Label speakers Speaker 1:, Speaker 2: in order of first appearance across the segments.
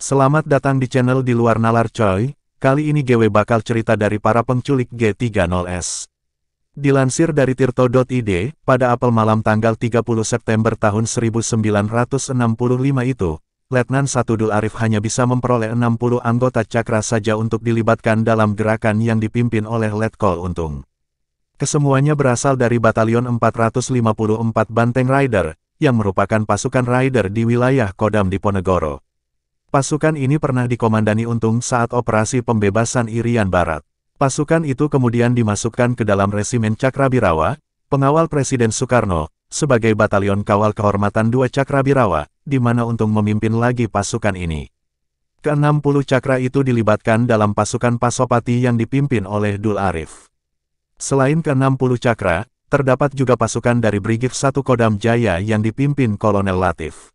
Speaker 1: Selamat datang di channel Di Luar Nalar coy, kali ini GW bakal cerita dari para penculik G30S. Dilansir dari tirto.id, pada apel malam tanggal 30 September tahun 1965 itu, Letnan 1 Dul Arif hanya bisa memperoleh 60 anggota Cakra saja untuk dilibatkan dalam gerakan yang dipimpin oleh Letkol Untung. Kesemuanya berasal dari Batalion 454 Banteng Rider, yang merupakan pasukan rider di wilayah Kodam Diponegoro. Pasukan ini pernah dikomandani Untung saat operasi pembebasan Irian Barat. Pasukan itu kemudian dimasukkan ke dalam Resimen Cakrabirawa, pengawal Presiden Soekarno, sebagai Batalion Kawal Kehormatan 2 Cakrabirawa, di mana Untung memimpin lagi pasukan ini. Ke-60 Cakra itu dilibatkan dalam pasukan Pasopati yang dipimpin oleh Dul Arif. Selain ke-60 Cakra, terdapat juga pasukan dari Brigif 1 Kodam Jaya yang dipimpin Kolonel Latif.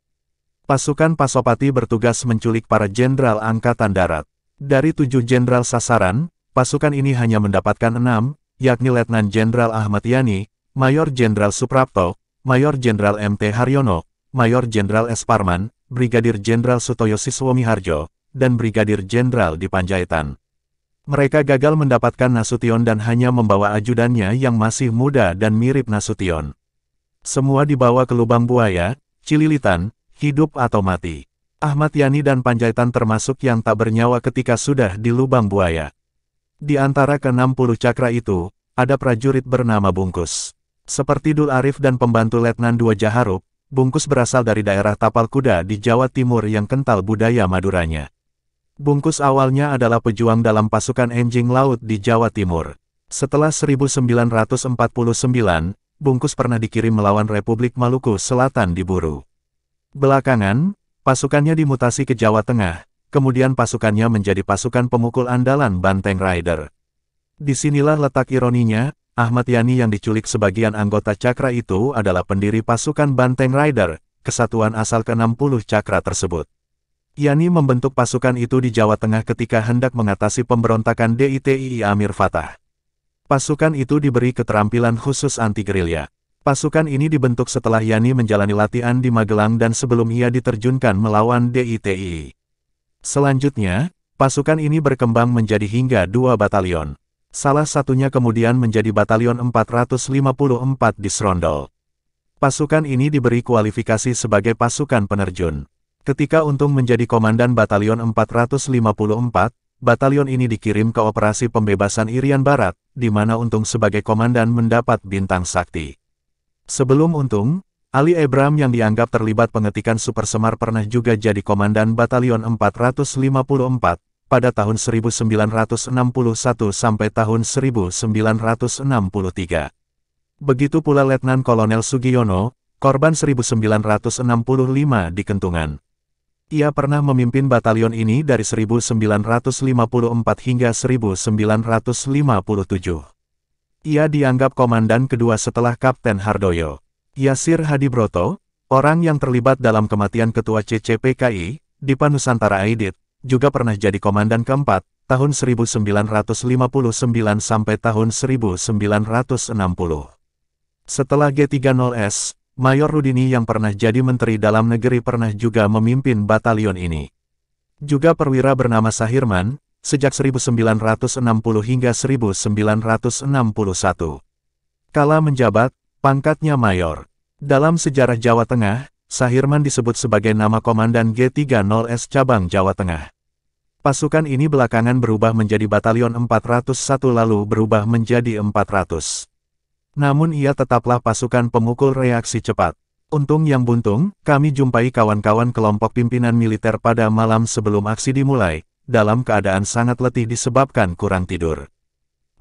Speaker 1: Pasukan Pasopati bertugas menculik para jenderal Angkatan Darat. Dari 7 jenderal sasaran, pasukan ini hanya mendapatkan 6, yakni Letnan Jenderal Ahmad Yani, Mayor Jenderal Suprapto, Mayor Jenderal MT Haryono, Mayor Jenderal S. Parman, Brigadir Jenderal Sutoyo Siswomiharjo, dan Brigadir Jenderal Dipanjaitan. Mereka gagal mendapatkan Nasution dan hanya membawa ajudannya yang masih muda dan mirip Nasution. Semua dibawa ke lubang buaya, Cililitan, hidup atau mati. Ahmad Yani dan Panjaitan termasuk yang tak bernyawa ketika sudah di lubang buaya. Di antara ke-60 Cakra itu, ada prajurit bernama Bungkus. Seperti Dul Arif dan pembantu Letnan II Jaharup, Bungkus berasal dari daerah Tapal Kuda di Jawa Timur yang kental budaya Maduranya. Bungkus awalnya adalah pejuang dalam pasukan Enjing Laut di Jawa Timur. Setelah 1949, Bungkus pernah dikirim melawan Republik Maluku Selatan di Buru. Belakangan, pasukannya dimutasi ke Jawa Tengah, kemudian pasukannya menjadi pasukan pemukul andalan Banteng Rider. Disinilah letak ironinya, Ahmad Yani yang diculik sebagian anggota Cakra itu adalah pendiri pasukan Banteng Rider, kesatuan asal ke-60 Cakra tersebut. Yani membentuk pasukan itu di Jawa Tengah ketika hendak mengatasi pemberontakan DITII Amir Fatah. Pasukan itu diberi keterampilan khusus anti-gerilya. Pasukan ini dibentuk setelah Yani menjalani latihan di Magelang dan sebelum ia diterjunkan melawan DITII. Selanjutnya, pasukan ini berkembang menjadi hingga 2 batalion. Salah satunya kemudian menjadi Batalion 454 di Srondol. Pasukan ini diberi kualifikasi sebagai pasukan penerjun. Ketika Untung menjadi komandan Batalion 454, batalion ini dikirim ke operasi pembebasan Irian Barat, di mana Untung sebagai komandan mendapat bintang sakti. Sebelum Untung, Ali Ebram yang dianggap terlibat pengetikan Super Semar pernah juga jadi komandan Batalion 454, pada tahun 1961 sampai tahun 1963. Begitu pula Letnan Kolonel Sugiono, korban 1965 di Kentungan. Ia pernah memimpin batalion ini dari 1954 hingga 1957. Ia dianggap komandan kedua setelah Kapten Hardoyo. Yasir Hadibroto, orang yang terlibat dalam kematian Ketua CCPKI, Dipa Nusantara Aidit, juga pernah jadi komandan keempat, tahun 1959 sampai tahun 1960. Setelah G30S, Mayor Rudini yang pernah jadi Menteri Dalam Negeri pernah juga memimpin batalion ini. Juga perwira bernama Sahirman, sejak 1960 hingga 1961. Kala menjabat, pangkatnya mayor. Dalam sejarah Jawa Tengah, Sahirman disebut sebagai nama komandan G30S cabang Jawa Tengah. Pasukan ini belakangan berubah menjadi Batalion 401 lalu berubah menjadi 400. Namun ia tetaplah pasukan pemukul reaksi cepat. Untung yang buntung, kami jumpai kawan-kawan kelompok pimpinan militer pada malam sebelum aksi dimulai, dalam keadaan sangat letih disebabkan kurang tidur.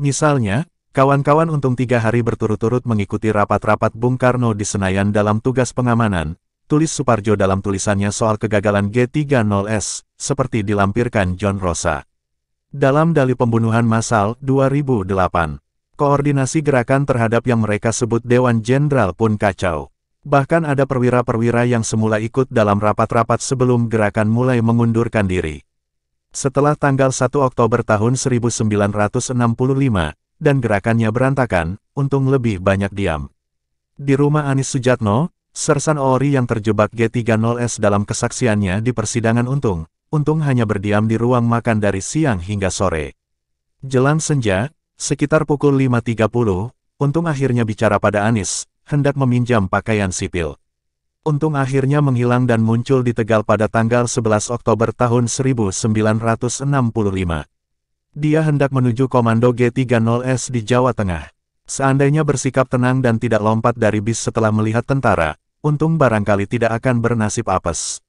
Speaker 1: Misalnya, kawan-kawan Untung 3 hari berturut-turut mengikuti rapat-rapat Bung Karno di Senayan dalam tugas pengamanan, tulis Suparjo dalam tulisannya soal kegagalan G30S, seperti dilampirkan John Rosa. Dalam Dalih Pembunuhan Massal, 2008, koordinasi gerakan terhadap yang mereka sebut Dewan Jenderal pun kacau. Bahkan ada perwira-perwira yang semula ikut dalam rapat-rapat sebelum gerakan mulai mengundurkan diri. Setelah tanggal 1 Oktober tahun 1965, dan gerakannya berantakan, Untung lebih banyak diam. Di rumah Anis Sujatno, Sersan Ori yang terjebak G30S dalam kesaksiannya di persidangan Untung, Untung hanya berdiam di ruang makan dari siang hingga sore. Jelang senja, sekitar pukul 5.30, Untung akhirnya bicara pada Anis, hendak meminjam pakaian sipil. Untung akhirnya menghilang dan muncul di Tegal pada tanggal 11 Oktober tahun 1965. Dia hendak menuju Komando G30S di Jawa Tengah. Seandainya bersikap tenang dan tidak lompat dari bis setelah melihat tentara, Untung barangkali tidak akan bernasib apes.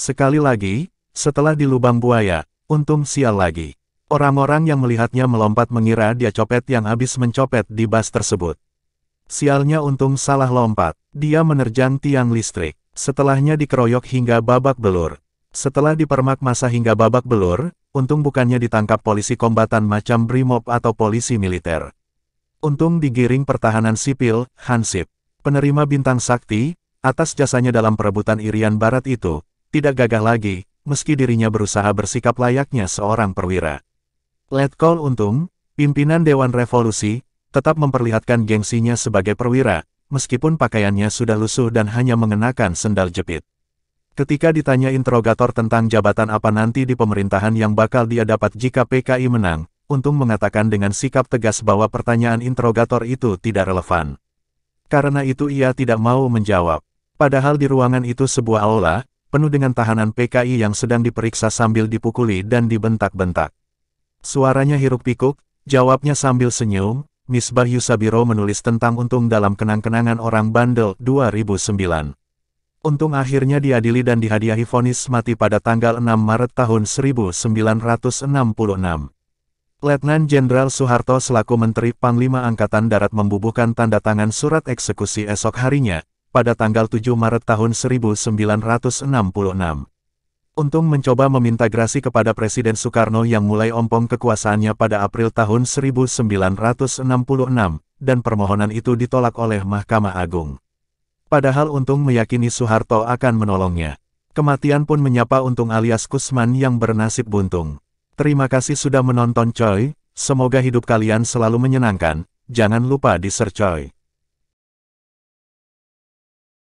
Speaker 1: Sekali lagi, setelah di lubang buaya, Untung sial lagi. Orang-orang yang melihatnya melompat mengira dia copet yang habis mencopet di bus tersebut. Sialnya Untung salah lompat. Dia menerjang tiang listrik. Setelahnya dikeroyok hingga babak belur. Setelah dipermak massa hingga babak belur, Untung bukannya ditangkap polisi kombatan macam Brimob atau polisi militer. Untung digiring pertahanan sipil, Hansip. Penerima bintang sakti, atas jasanya dalam perebutan Irian Barat itu, tidak gagah lagi, meski dirinya berusaha bersikap layaknya seorang perwira. Letkol Untung, pimpinan Dewan Revolusi, tetap memperlihatkan gengsinya sebagai perwira, meskipun pakaiannya sudah lusuh dan hanya mengenakan sendal jepit. Ketika ditanya interrogator tentang jabatan apa nanti di pemerintahan yang bakal dia dapat jika PKI menang, Untung mengatakan dengan sikap tegas bahwa pertanyaan interrogator itu tidak relevan. Karena itu ia tidak mau menjawab. Padahal di ruangan itu sebuah aula, penuh dengan tahanan PKI yang sedang diperiksa sambil dipukuli dan dibentak-bentak. Suaranya hiruk-pikuk, jawabnya sambil senyum. Misbah Yusabiro menulis tentang Untung dalam Kenang-kenangan Orang Bandel 2009. Untung akhirnya diadili dan dihadiahi vonis mati pada tanggal 6 Maret tahun 1966. Letnan Jenderal Soeharto selaku Menteri Panglima Angkatan Darat membubuhkan tanda tangan surat eksekusi esok harinya, pada tanggal 7 Maret tahun 1966. Untung mencoba meminta grasi kepada Presiden Soekarno yang mulai ompong kekuasaannya pada April tahun 1966, dan permohonan itu ditolak oleh Mahkamah Agung. Padahal Untung meyakini Soeharto akan menolongnya. Kematian pun menyapa Untung alias Kusman yang bernasib buntung. Terima kasih sudah menonton coy, semoga hidup kalian selalu menyenangkan, jangan lupa di-share coy.